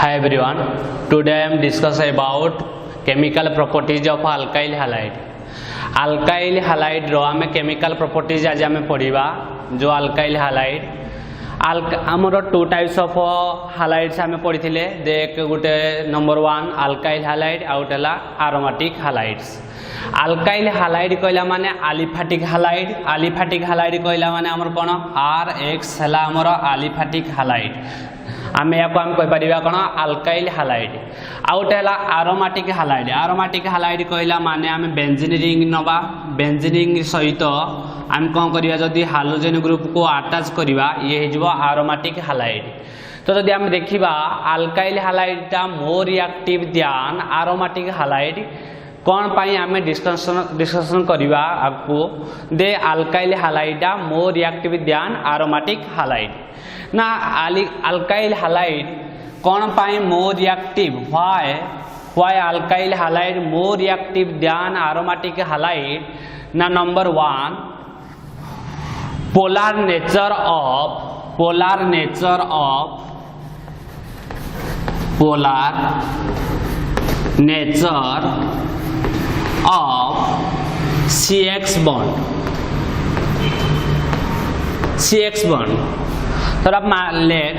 Hi everyone, today I am discussing about chemical properties of alkyl halide. Alkyl halide रो आमे chemical properties आज आमे पढ़िबा जो alkyl halide आमर two types of हालाइड्स आमे पढ़िथिले देख गोटे number 1 alkyl halide आउटला aromatic halides. alkyl halide कहला माने aliphatic halide कहला माने हमर कोन RX हला हमर aliphatic halide आमे याको हम कहि परिबा कोन alkyl halide आउटला aromatic halide कहला माने आमे बेंजीन रिंग नबा बेंजीन रिंग सहित आम कौन करिया जदि हालोजेन ग्रुप को अटैच करिबा ये हिजबो aromatic halide. तो जदि हम देखिबा alkyl halide ता मोर रिएक्टिव ध्यान aromatic halide कौन पाई आमे डिस्कशन करिबा आपको दे alkyl halide मोर रिएक्टिव ध्यान aromatic halide ना alkyl halide कौन पाई more reactive why alkyl halide more reactive ध्यान aromatic halide ना number 1 polar nature of CX bond तो आप लेट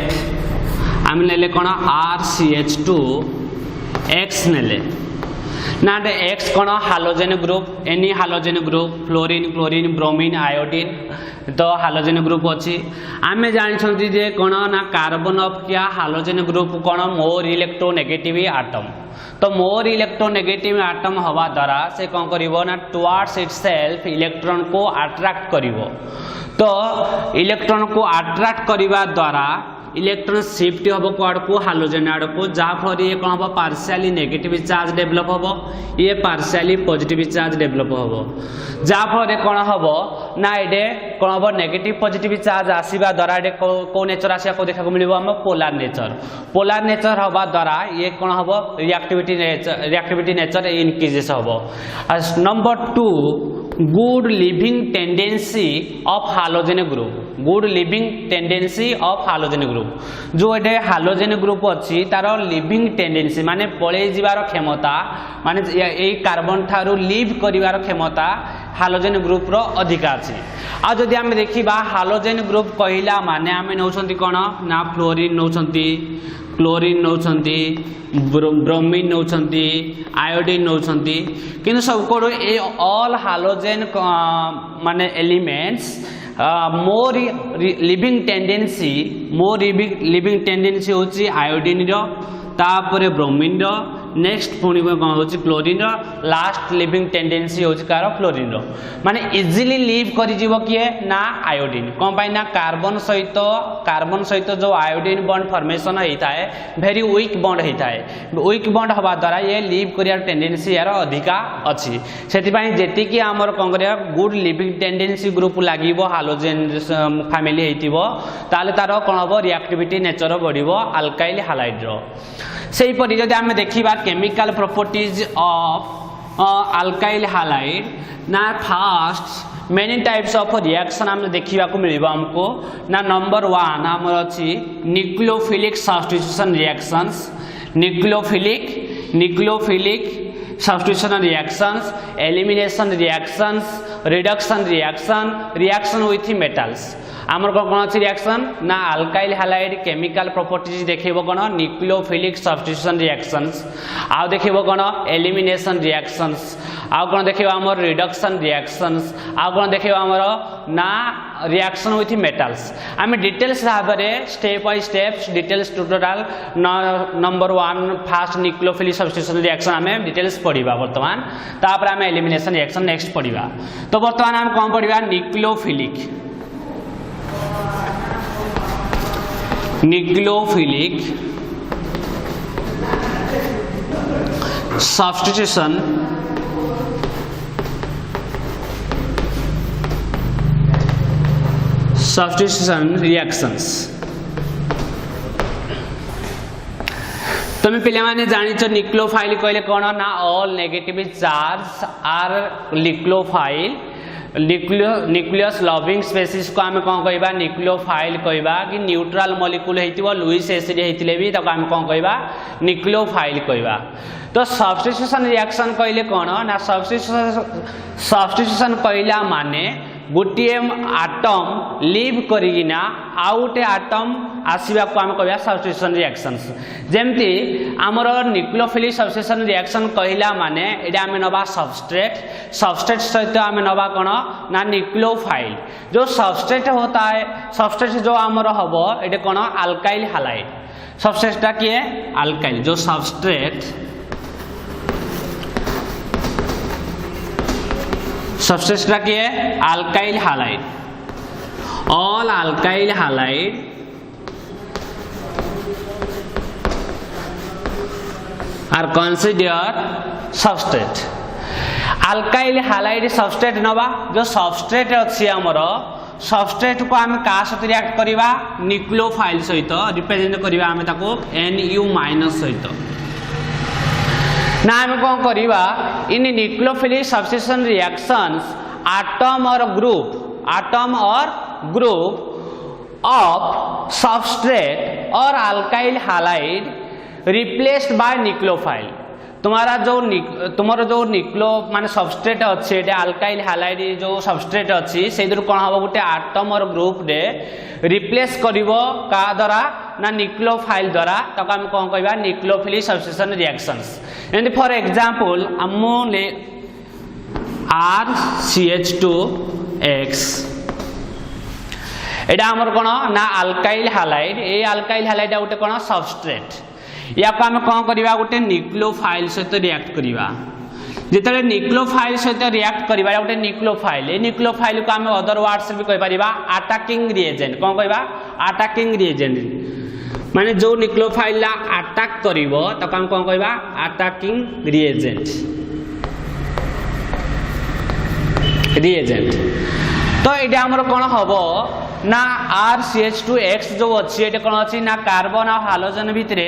आम नेले कौन RCH2 X नेले ना X कौन halogen group any halogen group fluorine chlorine bromine iodine तो हालोजेन ग्रुप अच्छी आमे जानी जे कौन ना कार्बन ऑफ क्या हालोजेन ग्रुप कौन मोर इलेक्ट्रोनेगेटिव एटम तो मोर इलेक्ट्रोनेगेटिव एटम हवा द्वारा से कौन करिवो ना टुवर्ड्स इटसेल्फ इलेक्ट्रॉन को अट्रैक्ट करिवो तो इलेक्ट्रॉन को अट्रैक्ट करिवा द्वारा इलेक्ट्रॉन शिफ्ट हम कौड़ को हालोजेन आड़ को जहाँफल ये कौन हम पार्शियली नेगेटिव चार्ज डेभलप हम ये पार्शियली पॉजिटिव चार्ज डेभलप हम जहाँफल कौन हम ना ये कौन हम नेगेटिव पॉजिटिव चार्ज आसवा द्वारा ये कौ नेचर आसा को देखा मिले आम पोलार नेचर हवा द्वारा ये कौन हम रिएक्टिविटी नेचर इनक्रीजेस हम. Number 2 good leaving tendency of halogen group जो ये हालोजेन ग्रुप अच्छी तार लिविंग टेंडेंसी माने पलई जीवार क्षमता माने ये कार्बन ठारू लिव करिवार क्षमता हालोजेन ग्रुप रो अधिक अच्छी. आ जदि आम देखिबा हालोजेन ग्रुप कहिला माने आमे नौछंती कोन ना फ्लोरीन नौछंती क्लोरीन नौछंती ब्रोमीन नौछंती आयोडीन नौछंती किंतु सब को ए ऑल हालोजेन माने एलिमेंट्स मोर लिविंग टेंडेंसी होची आयोडीन रो तापरे ब्रोमीन रो नेक्स्ट पुणी कौन हो क्लोरीन लास्ट लिविंग टेंडेंसी होची कार फ्लोरीन रो माने इजीली लीव करि जीवो किए ना आयोडीन कोन पाई ना कार्बन सहित जो आयोडीन बॉन्ड फॉर्मेशन होता है वेरी वीक बॉन्ड हवा द्वारा ये लीव करिया टेंडेंसी यार अधिका अच्छी सेति पाई जेति कि हमर कोन करिया गुड लिविंग टेंडेंसी ग्रुप लागिवो हालोजेन फैमिली हेतिवो ताले तार कोन हो रिएक्टिविटी नेचर बढ़िवो alkyl halide रो. सेही परि जदि आमे देखिबा chemical properties of alkyl halide ना first many types of reaction हमने देखिबा को मिलिबा हमको ना नंबर 1 हमर अछि nucleophilic substitution reactions nucleophilic substitution reactions elimination reactions reduction reaction with metals आमर कौन अच्छी रिएक्शन ना alkyl halide केमिकल प्रॉपर्टीज देखिबो कोन न्यूक्लियोफिलिक सब्स्टिट्यूशन रिएक्शंस आ देखिबो कोन एलिमिनेशन रिएक्शंस आ कोन देखिबो हमर रिडक्शन रिएक्शंस आ कोन देखिबो हमर ना रिएक्शन विथ मेटल्स आमे डिटेल्स भाबरे step by steps details total number 1 fast nucleophilic substitution reaction आमे डिटेल्स पढिबा वर्तमान तापर आमे एलिमिनेशन रिएक्शन नेक्स्ट पढिबा. तो वर्तमान हम कोन पढिबा न्यूक्लियोफिलिक सब्स्टिट्यूशन रिएक्शंस. तुम पे जानिच न्यूक्लियोफाइल कहले कौन ना ऑल नेगेटिव चार्ज आर न्यूक्लियोफाइल न्यूक्लियस लविंग स्पेसीज को आम कौन कहवा न्यूक्लियोफाइल कहवा कि न्यूट्रल मॉलिक्यूल होइतिबो लुईस एसिड होइतिले भी ताको आम कौन कहवा न्यूक्लियोफाइल कहवा। तो सब्स्टिट्यूशन रिएक्शन कहले कौन ना सब्स्टिट्यूशन कहला माने गोटे आटम लीव करिना आउ गोटे आटम आसवा को आम कहवा सब्स्टिट्यूशन रिएक्शंस। जेमती आमर न्यूक्लियोफिलिक सब्स्टिट्यूशन रिएक्शन कहला माने एटा आम नबा सबस्ट्रेट सहित आम नबा कौन ना न्यूक्लियोफाइल। जो सबस्ट्रेट होता है सबस्ट्रेट जो आमर हम ये कौन अल्काइल हैलाइड। सबस्ट्रेटटा किए अल्काइल जो सबस्ट्रेटटा किए alkyl halide. All alkyl halide are consider substrate. Alkyl halide substrate नवा जो सबस्ट्रेट अच्छी आमर सबस्ट्रेट को आम क्या सहित रिएक्ट करवा न्यूक्लियोफाइल सहित रिप्रेजेंट करवा आम ताको Nu- सहित ना आम कौन करवा इन न्यूक्लियोफिलिक सब्स्टिट्यूशन रिएक्शंस आटम और ग्रुप ऑफ सबस्ट्रेट और alkyl halide replaced by nucleophile. तुम्हारा जो न्यूक्लियो माने सबस्ट्रेट अच्छे अल्काइल हैलाइड जो सबस्ट्रेट अच्छी से कौन हम गोटे आटम और ग्रुप रे रिप्लेस करिवो का द्वारा ना न्यूक्लियोफाइल द्वारा तक हम कौन कहवा nucleophilic substitution reactions. For example आमले RCH2X एटा हमर कौन ना अल्काइल हैलाइड ये अल्काइल हैलाइड गोटे कौन सबस्ट्रेट या आम कौन करवा गोटे न्यूक्लियोफाइल सहित रिएक्ट करवा। जिते न्यूक्लियोफाइल सहित रिएक्ट करवा गोटे न्यूक्लियोफाइल ये न्यूक्लियोफाइल को आम अदर वर्ड्स भी कह अटैकिंग रिएजेंट। कौन कहवा अटैकिंग रिएजेंट माने जो न्यूक्लियोफाइल अटैक करिवो तक हम कौन कहवा अटैकिंग रिएजेंट। तो ये आमर कौन हम ना RCH2X जो अच्छी ये कौन अच्छी ना कार्बन और हालोजेन भितर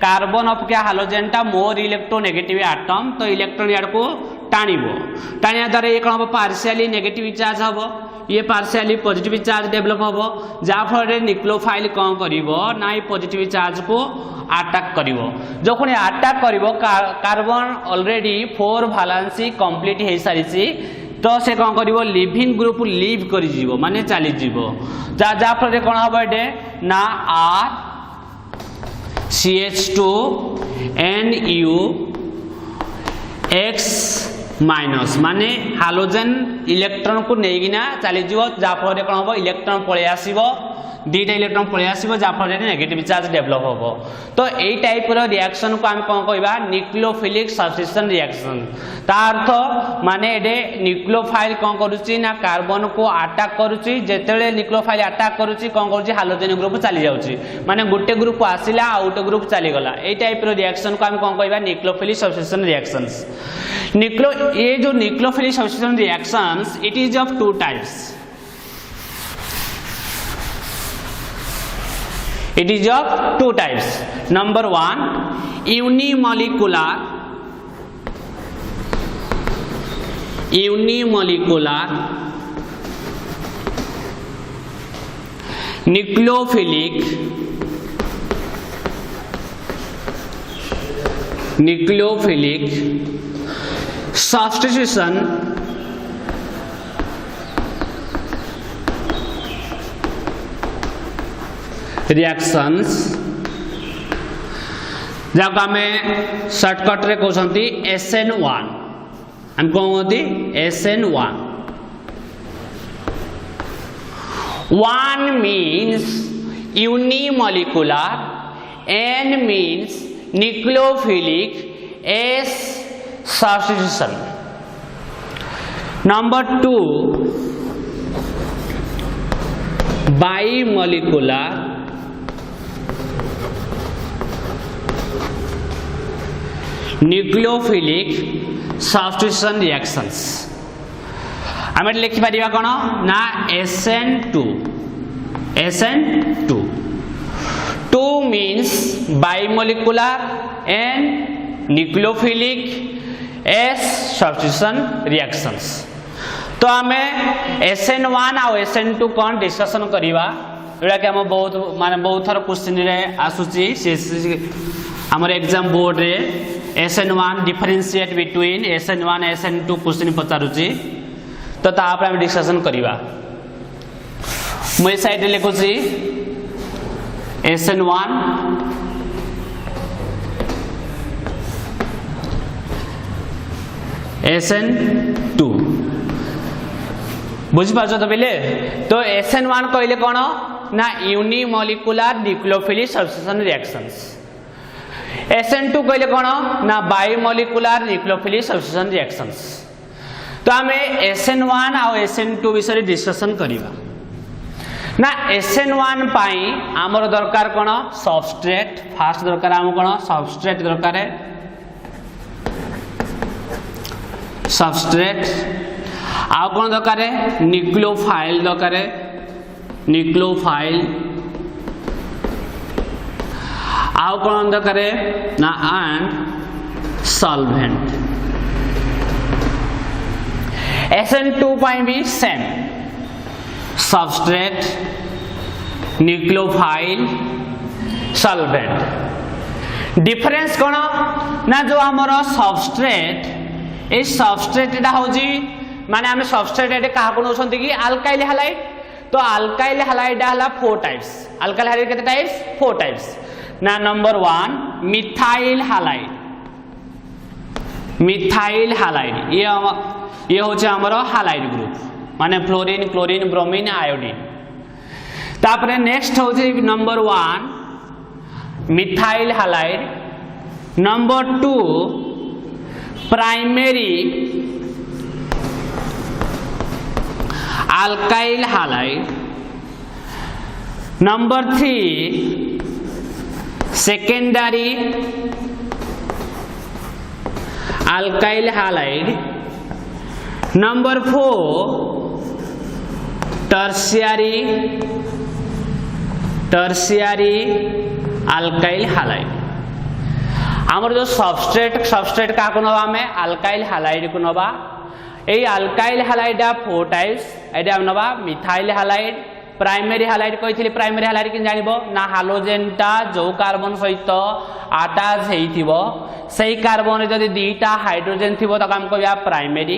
कार्बन अपेक्षा हालोजेनटा मोर इलेक्ट्रोनेगेटिव आटम तो इलेक्ट्रॉन यार को टाणिबो टाणिया द्वारा ये कौन हम पार्शियली नेगेटिव चार्ज हम ये पार्शियली पॉजिटिव चार्ज डेवलप हम जाफल न्यूक्लियोफाइल कौन करिवो ना ये पॉजिटिव चार्ज को अटैक करिवो। जो खुणी अटैक करिवो कार्बन ऑलरेडी 4 वैलेंसी कंप्लीट हो सारी तो से कौन करिवो लिविंग ग्रुप लीव करि जीवो माने चली जीवो जाफल कौन हम ये ना RCH2NuX माइनस माने हालोजेन इलेक्ट्रॉन को नहींकिना चली जीवो जाफल कौन हम इलेक्ट्रॉन पळे आसीबो दुईटा इलेक्ट्रॉन पळे आसीबो जाफल नेगेटिव चार्ज डेवलप होबो। तो यही टाइप रिएक्शन को आम कौन कहवा न्यूक्लियोफिलिक सब्स्टिट्यूशन रिएक्शन। ता अर्थ माने एडे न्यूक्लियोफाइल कौन करुची ना कार्बन को अटैक करुची जेतेले न्यूक्लियोफाइल अटैक करुची कौन करुची हालोजेन ग्रुप चली जाउची माने गोटे ग्रुप आसिला आ गोटे ग्रुप चली गला। एही टाइप रिएक्शन को आम कौन कहवा न्यूक्लियोफिलिक सब्स्टिट्यूशन रिएक्शंस। ये जो nucleophilic substitution reactions it is of 2 types. It is of 2 types. Number 1 unimolecular nucleophilic substitution reactions जब आम सर्टकट रे कहते SN1 हम कौन कहते SN1 1 means unimolecular N means nucleophilic S substitution। Number 2 bimolecular nucleophilic substitution reactions आम लिखि Paribas कोन ना SN2 2 means bimolecular and nucleophilic S substitution reactions। तो आमे SN1 आ SN2 कौन डिस्कशन करिवा एटा कि हम बहुत माने बहुत थर क्वेश्चन रे आसुची हमर एग्जाम बोर्ड रे SN1 differentiate between SN1 SN2 question पचारुची तो ता पर हम डिस्कशन करिवा मैं साइड रे लिखुची SN1 SN2 बुझी पाछो तो पहले तो SN1 कहले कोन ना unimolecular nucleophilic substitution reactions SN2 कहले कोन ना बायोमोलिकुलर न्यूक्लियोफिलिक सब्स्टिट्यूशन रिएक्शंस तो हमें SN1 और SN2 विषय डिस्कशन करिवा ना SN1 पाई हमर दरकार कोन सबस्ट्रेट फास्ट दरकार हम कोन सबस्ट्रेट दरकार है सबस्ट्रेट आ कौन दरकार है न्यूक्लियोफाइल दरकार है न्यूक्लियोफाइल आ कौन दरकार है ना एंड सॉल्वेंट SN2 पाई भी same substrate nucleophile solvent difference कौन ना जो हमर सबस्ट्रेट ए सबस्ट्रेट एटा होजी माने हम सबस्ट्रेट एटा कहा कोन होसंती कि अल्काइल हैलाइड तो अल्काइल हैलाइड हला 4 टाइप्स अल्काइल हैलाइड केते टाइप्स 4 टाइप्स ना नंबर 1 मिथाइल हैलाइड ये होचे हमरो हैलाइड ग्रुप माने फ्लोरीन क्लोरीन ब्रोमीन आयोडीन तापरे नेक्स्ट होचे number 1 methyl halide number 2 primary alkyl halide number 3 secondary alkyl halide number 4 tertiary alkyl halide हमर जो सबस्ट्रेट का को नबा में अल्काइल हैलाइड को नबा ए अल्काइल हैलाइड 4 टाइप्स एटा नबा मिथाइल हैलाइड प्राइमरी हैलाइड कहिथिले प्राइमरी हैलाइड कि जानिबो ना हालोजेनटा जो कार्बन सहित अटैच हेइथिबो सेही कार्बन रे जदी दुईटा हाइड्रोजन थिबो त हम कहबा प्राइमरी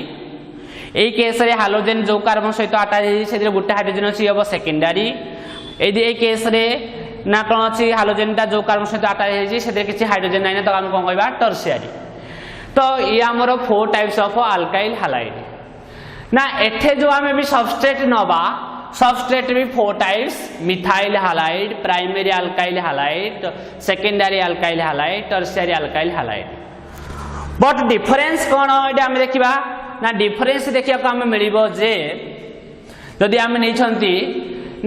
ए केस रे हालोजेन जो कार्बन सहित अटैच हेइ सेदिरे गुटे हाइड्रोजन अछि हबो सेकेंडरी ए केस रे ना कोन अछि हालोजेनटा जो कार्बन सहित अटैच हेइ सेदिरे किछि हाइड्रोजन नै ना त हम कोन कहबा टर्शियरी तो ये हमर 4 टाइप्स ऑफ अल्काइल हैलाइड ना एथे जो हमें भी सबस्ट्रेट नबा सबस्ट्रेट भी 4 types methyl halide primary alkyl halide secondary alkyl halide tertiary alkyl halide but difference कोन एटा हम देखिबा ना डिफरेंस देखिया को हमें मिलिबो जे यदि हम नै छंती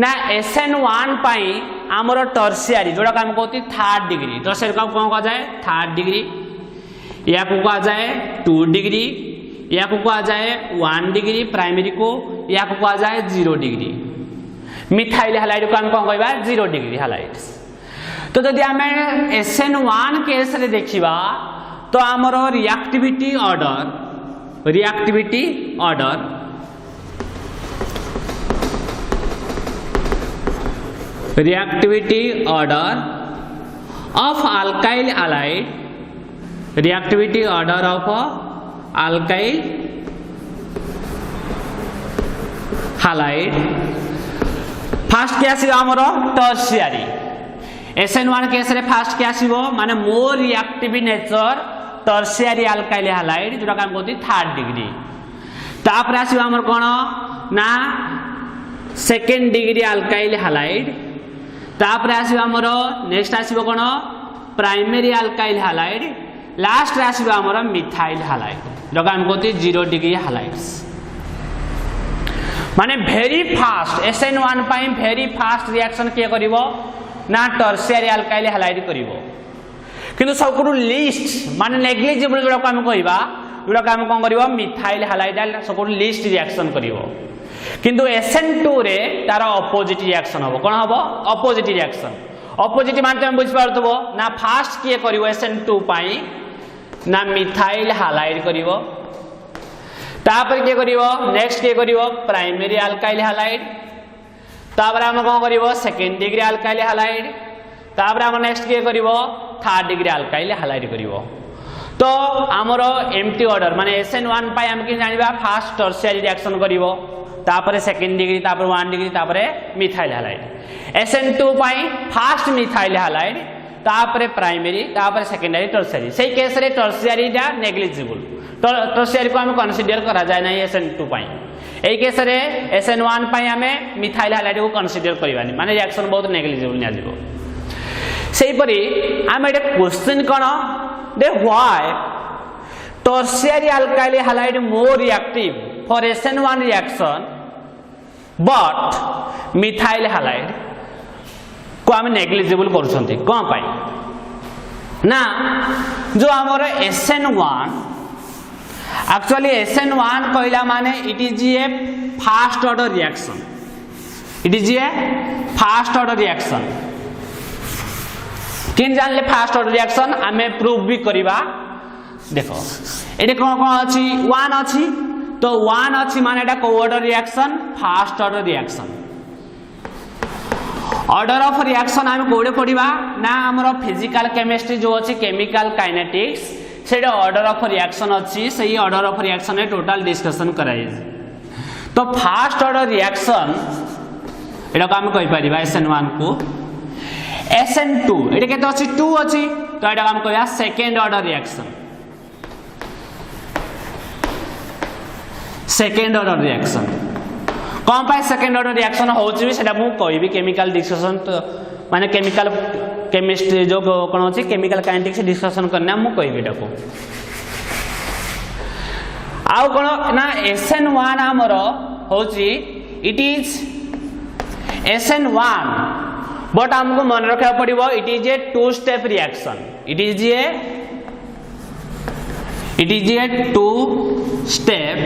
ना SN1 पाई हमर टर्शियरी जोडा हम कहती 3rd डिग्री टर्शियरी का कोन कहा जाए 3rd डिग्री या को कहा जाए 2 डिग्री या को कहा जाए 1 डिग्री प्राइमरी को या को कहा जाए 0 डिग्री मिथाइल हैलाइड को हम कौन कहबा 0 डिग्री हैलाइड तो जदि हमें SN1 केस रे देखिबा तो हमरो reactivity order of alkyl halide reactivity order of alkyl halide first क्या आसीबो हमरो टर्शियरी SN1 केस रे फर्स्ट क्या आसीबो माने मोर reactive nature tertiary alkyl halide जोटा हम कहती 3rd डिग्री तापर आसीबो हमर कोन ना सेकेंड डिग्री अल्काइल हैलाइड तापर आसीबो हमरो नेक्स्ट आसीबो कोन प्राइमरी अल्काइल हैलाइड लास्ट रे आसीबो हमर मिथाइल हैलाइड जोटा हम कहती 0 डिग्री हैलाइड्स माने भेरी फास्ट SN1 पाई भेरी फास्ट रिएक्शन के करिवो ना टर्शियरी अल्काइल हैलाइड करिवो किंतु सबकुरु लिस्ट माने नेग्लिजिबल जोटा हम कहबा जोटा हम कोन करिवो मिथाइल हैलाइड सबकुरु लिस्ट रिएक्शन करिवो किंतु SN2 रे तार ऑपोजिट रिएक्शन हबो कोन हबो ऑपोजिट रिएक्शन ऑपोजिट मानते हम बुझ पारतबो ना फास्ट के करिवो SN2 पाई ना मिथाइल हैलाइड करिवो तापर के करिवो नेक्स्ट के करिवो प्राइमरी अल्काइल हैलाइड तापर हम कोन करिवो सेकंड डिग्री अल्काइल हैलाइड तापर हम नेक्स्ट के करिवो थर्ड डिग्री अल्काइल हैलाइड करिवो तो हमर एम्प्टी ऑर्डर माने SN1 पाई हम कि जानिबा फर्स्ट टर्शियरी रिएक्शन करिवो तापर सेकंड डिग्री तापर 1 डिग्री तापर मिथाइल हैलाइड SN2 पाई फर्स्ट मिथाइल हैलाइड तापर प्राइमरी तापर सेकेंडरी टर्शियरी से केस रे टर्शियरी डा नेग्लिजिबल टर्शियरी को हम कंसीडर करा जाय नै SN2 पाई ए केस रे SN1 पाई हमें मिथाइल हैलाइड को कंसीडर करबानी माने रिएक्शन बहुत नेग्लिजिबल निया जिवो सेही परी हम एटे क्वेश्चन कोन दे why tertiary alkyl halide more reactive for SN1 reaction but methyl halide को हम नेग्लिजिबल करूछंती कोन पाई ना जो हमर SN1 एक्चुअली SN1 कहला माने it is A first order reaction it is A first order reaction किन जानले फर्स्ट ऑर्डर रिएक्शन हमें प्रूव भी करिबा देखो एटे कोन कोन अछि 1 अछि तो 1 अछि माने एटा को order reaction first order reaction order of reaction हम कोडे पढिबा ना हमरो फिजिकल केमिस्ट्री जो अछि केमिकल काइनेटिक्स सेटा ऑर्डर ऑफ रिएक्शन अछि सही ऑर्डर ऑफ रिएक्शन में टोटल डिस्कशन कराई तो फर्स्ट ऑर्डर रिएक्शन एटा को हम कहि परिबा SN1 को SN2 एटा केते अछि 2 अछि तो एटा हम कहया second order reaction second order reaction कौन पाए सेकंड ऑर्डर रिएक्शन होउछि सेटा मु कहबी केमिकल डिस्कशन तो माने केमिकल केमिस्ट्री जो कोन अछि केमिकल काइनेटिक्स डिस्कशन करना मु कहबी एटा को आउ कोन ना SN1 हमरो होउछि इट इज SN1 बट हमको मन रखा पड़िबो it is a two step reaction it is a two step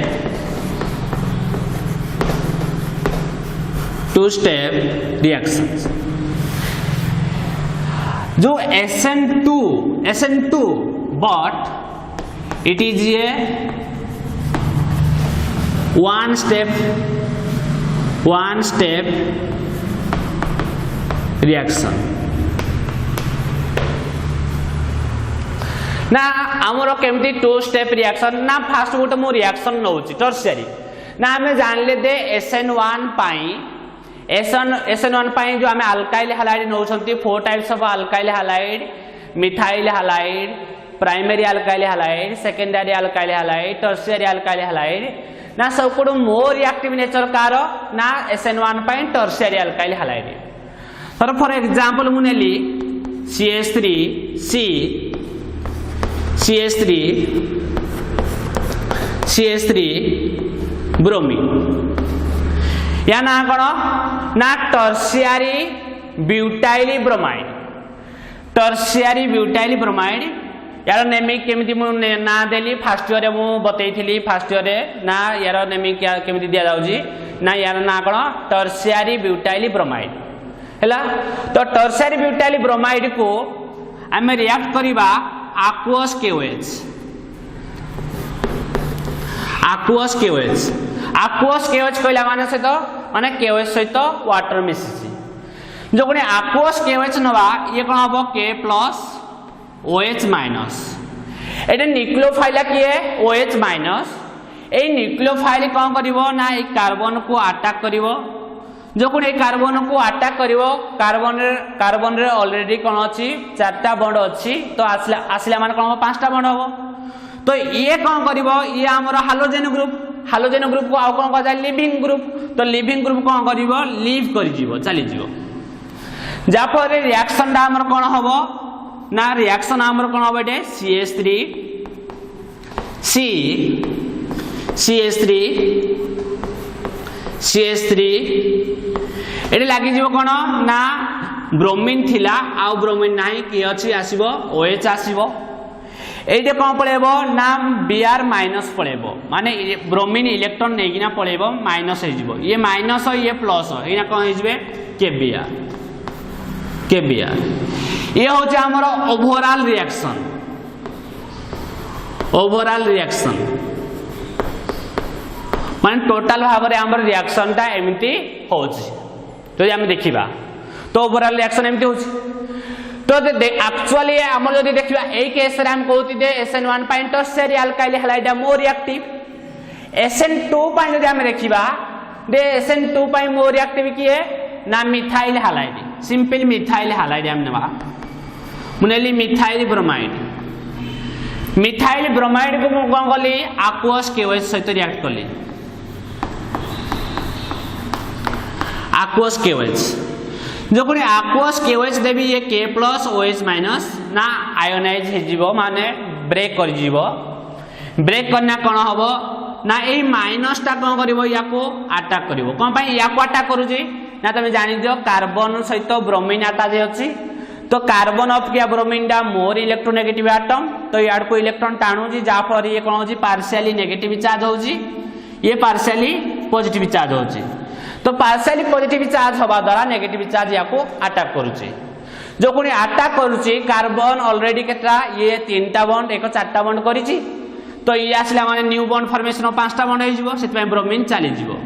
reaction जो SN2 but it is a one step reaction ना हमरो केमती टू स्टेप रिएक्शन ना फास्ट गोटे मो रिएक्शन नउची टर्शियरी ना हमें जानले दे SN1 पाई SN1 पाई जो हमें अल्काइल हैलाइड नउछंती 4 types of alkyl halide methyl halide primary alkyl halide secondary alkyl halide tertiary alkyl halide ना सबको मोर रिएक्टिव नेचर कार ना SN1 पाई टर्शियरी अल्काइल हैलाइड तर फॉर एग्जांपल मु नेली CH3 ब्रोमीन या ना कोन ना टर्शियरी ब्यूटाइल ब्रोमाइड यार नेमिक केमिति मु ना देली फर्स्ट ईयर मु बतैथिली फर्स्ट ईयर ना यार नेमिक केमिति दिया जाउजी ना यार ना कोन टर्शियरी ब्यूटाइल ब्रोमाइड हैला तो टर्शियरी ब्यूटाइल ब्रोमाइड को हमें रिएक्ट करिबा aqueous KOH कहला माने से तो माने KOH सहित वाटर मिसिछि जो कोने aqueous KOH नबा ये कोन हबो K प्लस OH माइनस एटा न्यूक्लियोफाइल किए OH माइनस ए न्यूक्लियोफाइल कोन करिवो ना ए कार्बन को अटैक करिवो जो कोन ए कार्बन को अटैक करिवो कार्बन रे ऑलरेडी कोन अछि चारटा बॉन्ड अछि तो आसला माने कोन 5टा बॉन्ड हबो तो ये कोन करिवो ये हमर हाइड्रोजन ग्रुप को आउ कोन कजा लिविंग ग्रुप तो लिविंग ग्रुप कोन करिवो लीव करि जीवो चली जीवो जा पर रिएक्शन डा हमर कोन हबो ना रिएक्शन हमर कोन हबो एटे CH3 एटे लागि जीवो कोन ना ब्रोमीन थिला आ ब्रोमीन नाही कि अछि आसीबो OH आसीबो एटे कोन पळेबो ना Br माइनस पळेबो माने ब्रोमीन इलेक्ट्रॉन नेगिना पळेबो माइनस हे जीवो ये माइनस हो ये प्लस हो इना कोन हे जिवे Kbr ये होचे हमर ओवरऑल रिएक्शन माने टोटल भाव में आम रिएक्शन टा एमती होची तो आम देखा तो ओवरऑल रिएक्शन एमती होची तो एक्चुअली आम जो देखा यही केस हम कहते दे SN1 tertiary alkyl halide more reactive SN2 जो आम देखा दे SN2 मोर रिएक्टिव किए ना methyl halide simple methyl halide हम नेबा मुनेली मिथाइल ब्रोमाइड को कौन कली aqueous KOH सहित रिएक्ट कली aqueous KOH जो कोनी aqueous KOH देबी ये K प्लस OH माइनस ना आयोनाइज हे जीवो माने ब्रेक कर जीवो ब्रेक करना कोन हबो ना ए माइनस टा कोन करबो याको अटैक करबो कोन पई याको अटैक करूजी ना तमे जानि दियो कार्बन सहित ब्रोमीन अटैच अछि तो कार्बन अपेक्षा ब्रोमीन डा मोर इलेक्ट्रोनेगेटिव एटम तो याड को इलेक्ट्रॉन टाणुजी जा फर ये कोन होजी पार्शियली नेगेटिव चार्ज होजी ये पार्शियली पॉजिटिव चार्ज होजी तो पार्शियली पॉजिटिव चार्ज हवा द्वारा नेगेटिव चार्ज याको अटैक करूची जो कोनी अटैक करूची कार्बन ऑलरेडी केतरा ये 3टा बॉन्ड एक 4टा बॉन्ड करिची तो ये आसला माने न्यू बॉन्ड फॉर्मेशन 5टा बॉन्ड हो जिवो सेत ब्रोमीन चली जिवो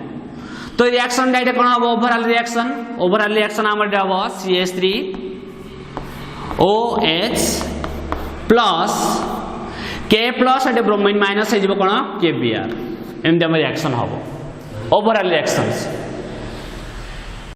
तो रिएक्शन डाइट कोन हबो ओवरऑल रिएक्शन हमर हबो CH3 OH plus K plus एटे ब्रोमीन माइनस हो जिवो कोन KBr एमते हम रिएक्शन हबो ओवरऑल रिएक्शंस